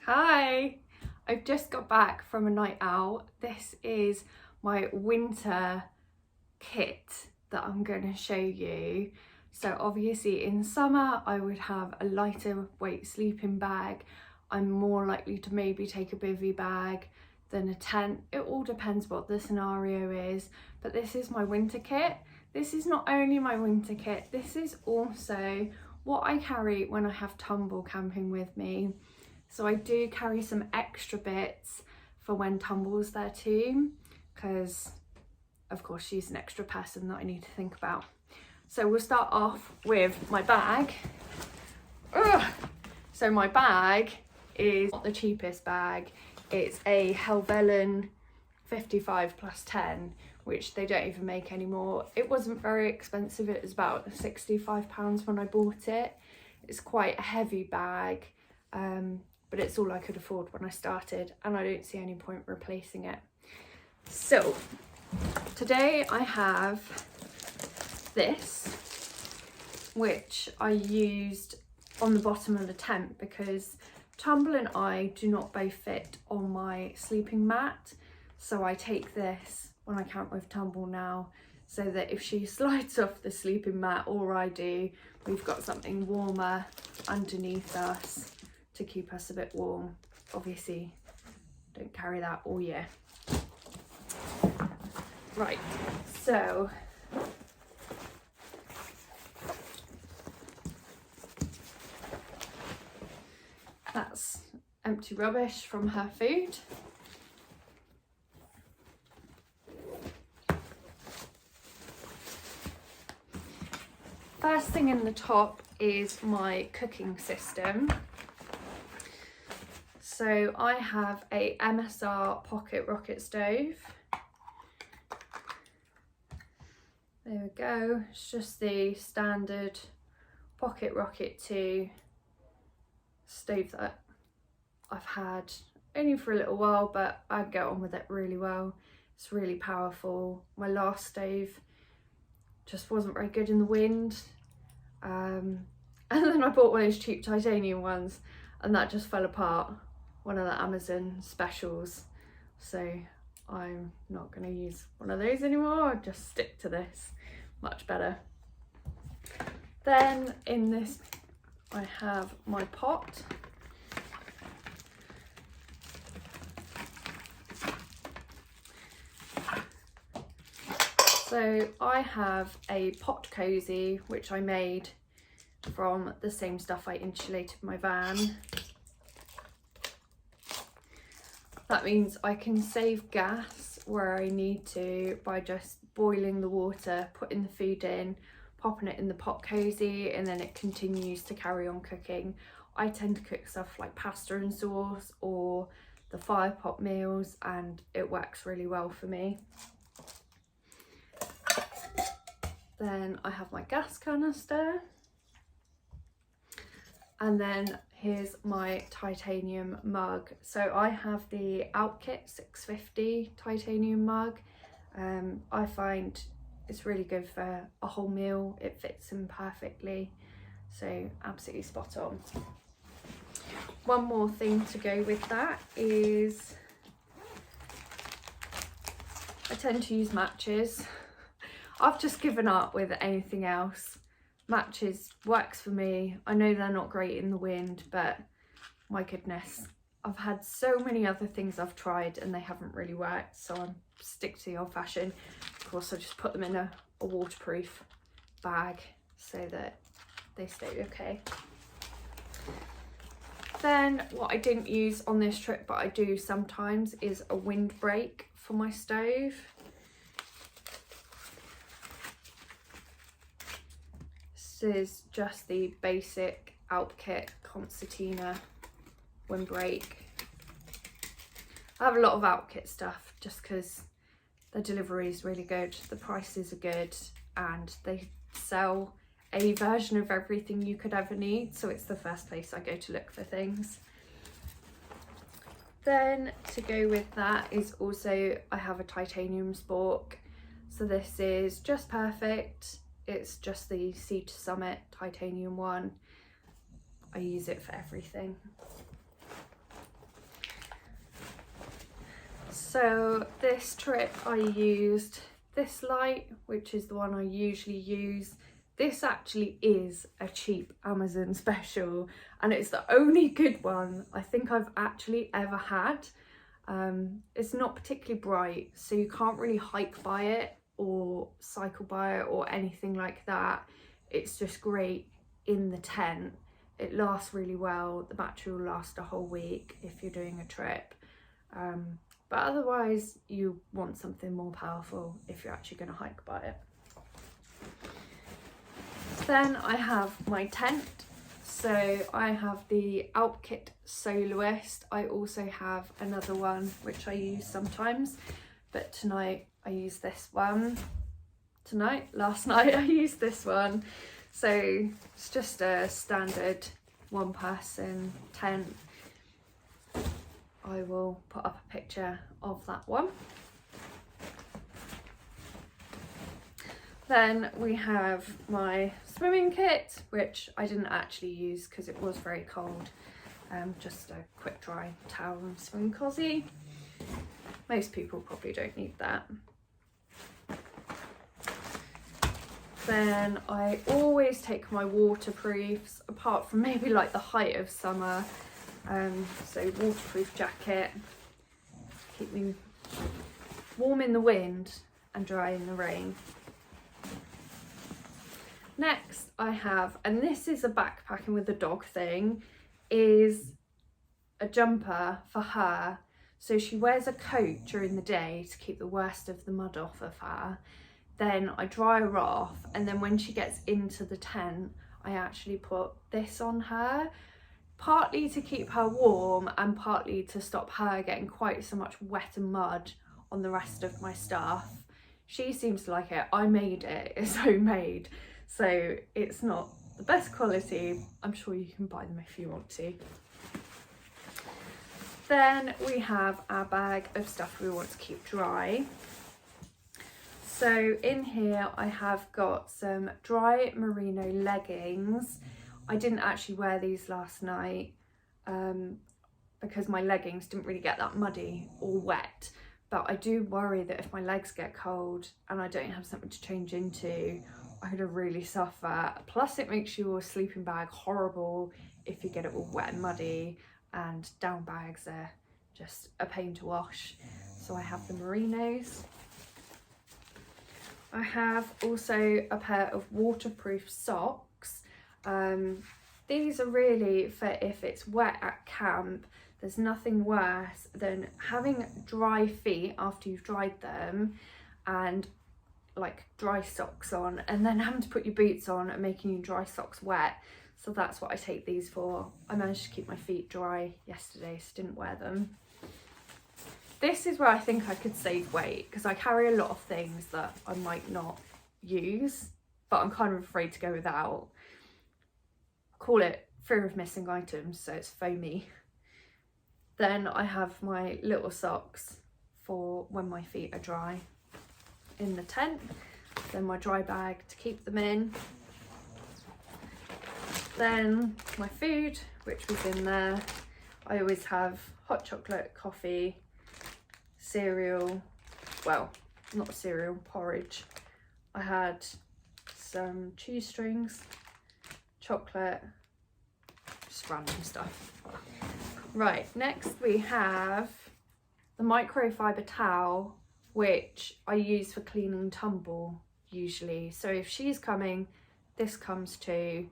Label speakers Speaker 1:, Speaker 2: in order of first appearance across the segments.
Speaker 1: Hi! I've just got back from a night out. This is my winter kit that I'm going to show you. So obviously in summer I would have a lighter weight sleeping bag. I'm more likely to maybe take a bivvy bag than a tent. It all depends what the scenario is, but this is my winter kit. This is not only my winter kit, this is also what I carry when I have tumble camping with me. So I do carry some extra bits for when Tumble's there too, because of course she's an extra person that I need to think about. So we'll start off with my bag. Ugh. So my bag is not the cheapest bag. It's a Helvellyn 55+10, which they don't even make anymore. It wasn't very expensive. It was about £65 when I bought it. It's quite a heavy bag. But it's all I could afford when I started, and I don't see any point replacing it. So today I have this, which I used on the bottom of the tent because Tumble and I do not both fit on my sleeping mat. So I take this when I camp with Tumble now, so that if she slides off the sleeping mat or I do, we've got something warmer underneath us to keep us a bit warm. Obviously, don't carry that all year. Right, so that's empty rubbish from her food. First thing in the top is my cooking system. So I have a MSR pocket rocket stove. There we go. It's just the standard pocket rocket 2 stove that I've had only for a little while, but I get on with it really well. It's really powerful. My last stove just wasn't very good in the wind. And then I bought one of those cheap titanium ones and that just fell apart. One of the Amazon specials, so I'm not going to use one of those anymore. I'll just stick to this, much better. Then in this I have my pot. So I have a pot cozy which I made from the same stuff I insulated my van. That means I can save gas where I need to by just boiling the water, putting the food in, popping it in the pot cozy, and then it continues to carry on cooking. I tend to cook stuff like pasta and sauce or the fire pot meals, and it works really well for me. Then I have my gas canister. And then here's my titanium mug. So I have the Outkit 650 titanium mug. I find it's really good for a whole meal. It fits in perfectly. So absolutely spot on. One more thing to go with that is I tend to use matches. I've just given up with anything else. Matches works for me. I know they're not great in the wind, but my goodness, I've had so many other things I've tried and they haven't really worked, so I stick to the old fashioned. Of course, I just put them in a waterproof bag so that they stay okay. Then what I didn't use on this trip, but I do sometimes, is a windbreak for my stove. This is just the basic Outkit concertina windbreak. I have a lot of Outkit stuff just because the delivery is really good, the prices are good, and they sell a version of everything you could ever need, so it's the first place I go to look for things. Then to go with that is also I have a titanium spork. So this is just perfect. It's just the Sea to Summit titanium one. I use it for everything. So this trip I used this light, which is the one I usually use. This actually is a cheap Amazon special, and it's the only good one I think I've actually ever had. It's not particularly bright, so you can't really hike by it or cycle by it or anything like that. It's just great in the tent. It lasts really well. The battery will last a whole week if you're doing a trip. But otherwise you want something more powerful if you're actually going to hike by it. Then I have my tent. So I have the Alpkit Soloist. I also have another one which I use sometimes, but tonight I use this one. Last night I used this one. So it's just a standard one-person tent. I will put up a picture of that one. Then we have my swimming kit, which I didn't actually use because it was very cold. Just a quick dry towel and swim cozy. Most people probably don't need that. Then I always take my waterproofs, apart from maybe like the height of summer. So waterproof jacket, keep me warm in the wind and dry in the rain. Next I have, and this is a backpacking with a dog thing, is a jumper for her. So she wears a coat during the day to keep the worst of the mud off of her. Then I dry her off, and then when she gets into the tent, I actually put this on her, partly to keep her warm and partly to stop her getting quite so much wet and mud on the rest of my stuff. She seems to like it. I made it, it's homemade, so it's not the best quality. I'm sure you can buy them if you want to. Then we have our bag of stuff we want to keep dry. So in here I have got some dry merino leggings. I didn't actually wear these last night because my leggings didn't really get that muddy or wet, but I do worry that if my legs get cold and I don't have something to change into, I'm gonna really suffer. Plus it makes your sleeping bag horrible if you get it all wet and muddy, and down bags are just a pain to wash. So I have the merinos. I have also a pair of waterproof socks. These are really for if it's wet at camp. There's nothing worse than having dry feet after you've dried them and like dry socks on, and then having to put your boots on and making your dry socks wet. So that's what I take these for. I managed to keep my feet dry yesterday, so didn't wear them. This is where I think I could save weight, because I carry a lot of things that I might not use, but I'm kind of afraid to go without. Call it fear of missing items, so it's foamy. Then I have my little socks for when my feet are dry in the tent. Then my dry bag to keep them in. Then my food, which was in there. I always have hot chocolate, coffee, cereal, well, not cereal, porridge. I had some cheese strings, chocolate, just random stuff. Right, next we have the microfiber towel, which I use for cleaning tumble usually. So if she's coming, this comes too.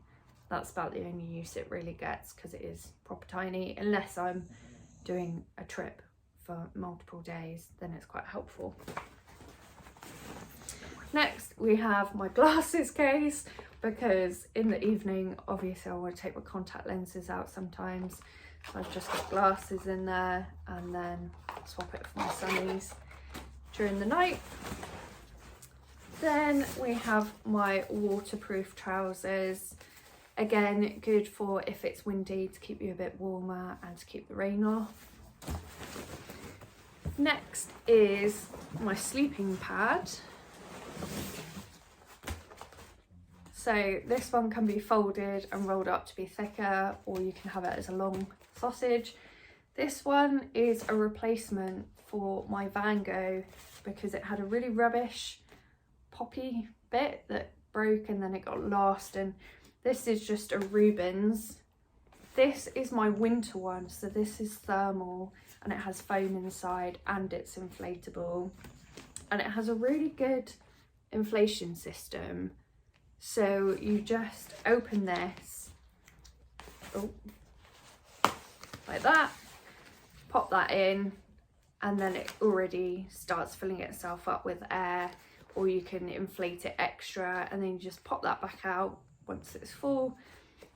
Speaker 1: That's about the only use it really gets, because it is proper tiny, unless I'm doing a trip for multiple days, then it's quite helpful. Next we have my glasses case, because in the evening obviously I want to take my contact lenses out sometimes, so I've just got glasses in there, and then swap it for my sunnies during the night. Then we have my waterproof trousers, again good for if it's windy, to keep you a bit warmer and to keep the rain off. Next is my sleeping pad. So this one can be folded and rolled up to be thicker, or you can have it as a long sausage. This one is a replacement for my Van Gogh because it had a really rubbish poppy bit that broke and then it got lost, and this is just a Rubens. This is my winter one, so this is thermal and it has foam inside and it's inflatable, and it has a really good inflation system. So you just open this, like that, pop that in, and then it already starts filling itself up with air, or you can inflate it extra and then you just pop that back out once it's full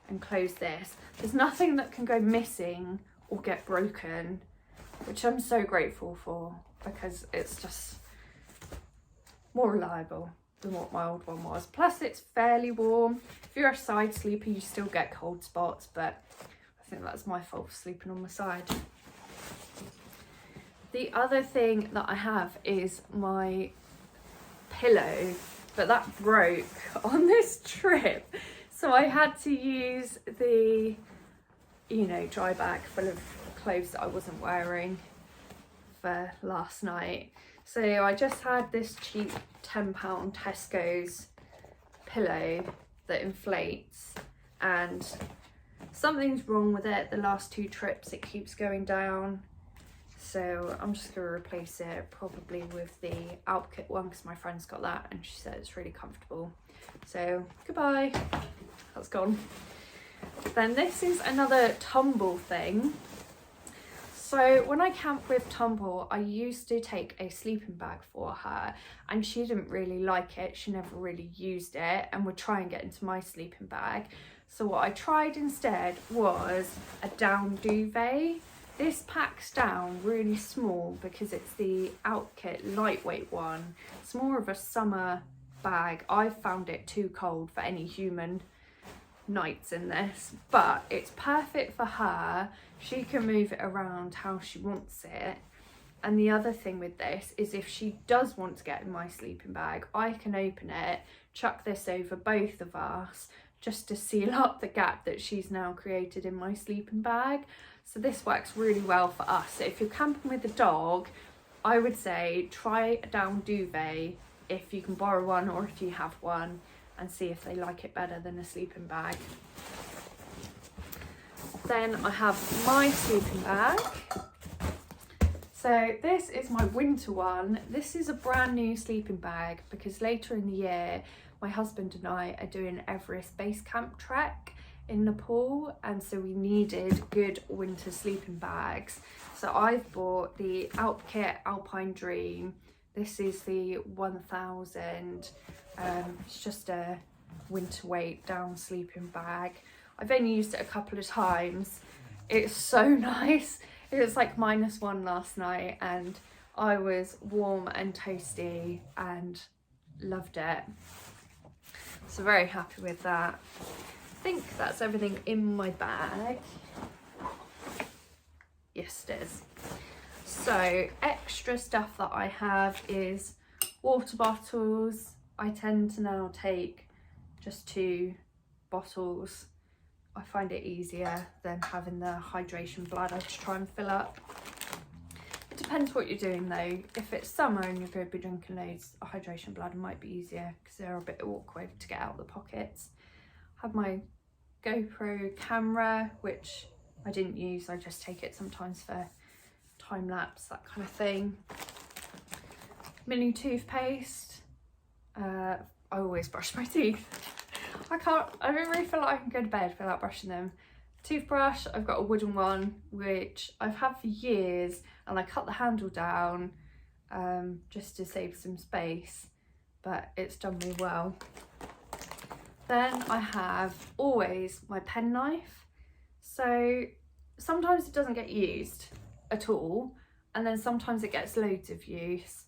Speaker 1: and close this. There's nothing that can go missing or get broken, which I'm so grateful for because it's just more reliable than what my old one was. Plus it's fairly warm. If you're a side sleeper you still get cold spots, but I think that's my fault for sleeping on my side. The other thing that I have is my pillow, but that broke on this trip. So I had to use the, you know, dry bag full of clothes that I wasn't wearing for last night. So I just had this cheap £10 Tesco's pillow that inflates, and something's wrong with it. The last 2 trips it keeps going down. So I'm just going to replace it probably with the Alpkit one because my friend's got that and she said it's really comfortable. So goodbye, that's gone. Then this is another tumble thing. So when I camp with Tumble, I used to take a sleeping bag for her and she didn't really like it. She never really used it and would try and get into my sleeping bag. So what I tried instead was a down duvet. This packs down really small because it's the Alpkit lightweight one. It's more of a summer bag. I found it too cold for any human nights in this, but it's perfect for her. She can move it around how she wants it. And the other thing with this is if she does want to get in my sleeping bag, I can open it, chuck this over both of us just to seal up the gap that she's now created in my sleeping bag. So this works really well for us. So if you're camping with a dog, I would say try a down duvet if you can borrow one or if you have one, and see if they like it better than a sleeping bag. Then I have my sleeping bag. So this is my winter one. This is a brand new sleeping bag because later in the year my husband and I are doing Everest base camp trek in Nepal, and so we needed good winter sleeping bags. So I've bought the Alpkit Alpine Dream. This is the 1000. It's just a winter weight down sleeping bag. I've only used it a couple of times. It's so nice. It was like -1 last night and I was warm and toasty and loved it. So very happy with that. I think that's everything in my bag. Yes, it is. So extra stuff that I have is water bottles. I tend to now take just 2 bottles. I find it easier than having the hydration bladder to try and fill up. It depends what you're doing though. If it's summer and you're going to be drinking loads, a hydration bladder might be easier because they're a bit awkward to get out of the pockets. I have my GoPro camera, which I didn't use. I just take it sometimes for time lapse, that kind of thing. Mini toothpaste. I always brush my teeth. I don't really feel like I can go to bed without brushing them. Toothbrush, I've got a wooden one, which I've had for years, and I cut the handle down just to save some space, but it's done me well. Then I have always my penknife. So sometimes it doesn't get used at all, and then sometimes it gets loads of use.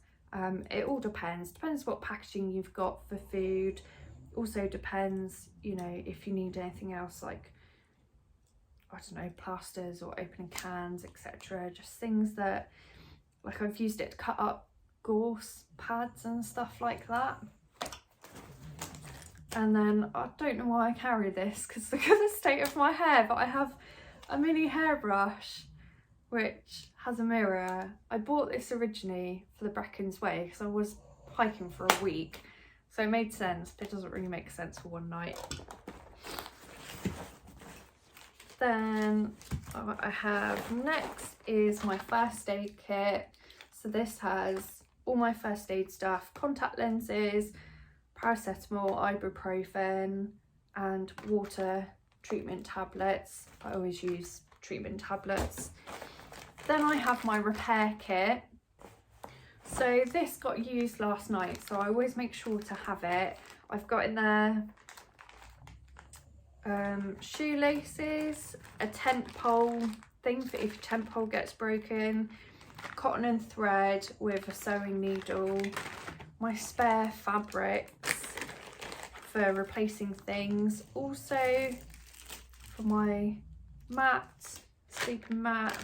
Speaker 1: It all depends what packaging you've got for food. Also depends, you know, if you need anything else like, I don't know, plasters or opening cans, etc. Just things that, like I've used it to cut up gorse pads and stuff like that. And then I don't know why I carry this because look at the state of my hair, but I have a mini hairbrush which has a mirror. I bought this originally for the Brecons Way because I was hiking for a week, so it made sense, but it doesn't really make sense for one night. Then what I have next is my first aid kit. So this has all my first aid stuff: contact lenses, paracetamol, ibuprofen, and water treatment tablets. I always use treatment tablets. Then I have my repair kit. So this got used last night, so I always make sure to have it. I've got in there shoelaces, a tent pole thing for if your tent pole gets broken, cotton and thread with a sewing needle, my spare fabrics for replacing things, also for my mat, sleeping mat,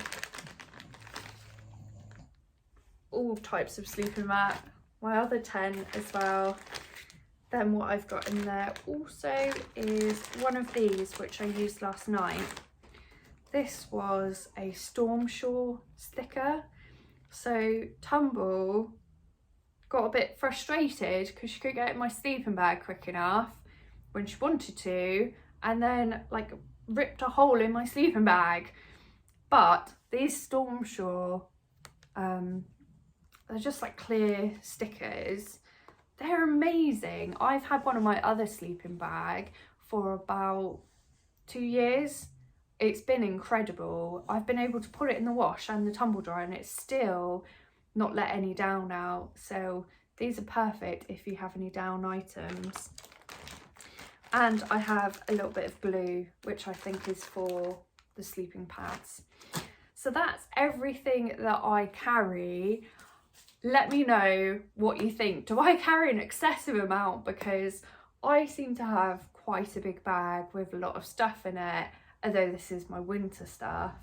Speaker 1: all types of sleeping mat, my other tent as well. Then what I've got in there also is one of these, which I used last night. This was a Storm Shore sticker. So Tumble got a bit frustrated because she couldn't get in my sleeping bag quick enough when she wanted to, and then like ripped a hole in my sleeping bag. But these Storm Shore, they're just like clear stickers. They're amazing. I've had one of my other sleeping bag for about 2 years. It's been incredible. I've been able to put it in the wash and the tumble dryer and it's still not let any down out. So these are perfect if you have any down items. And I have a little bit of glue, which I think is for the sleeping pads. So that's everything that I carry. Let me know what you think. Do I carry an excessive amount? Because I seem to have quite a big bag with a lot of stuff in it, although this is my winter stuff.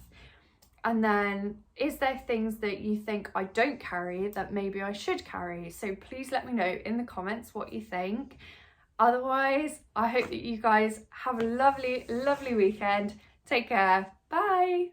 Speaker 1: And then is there things that you think I don't carry that maybe I should carry? So please let me know in the comments what you think. Otherwise, I hope that you guys have a lovely, lovely weekend. Take care. Bye.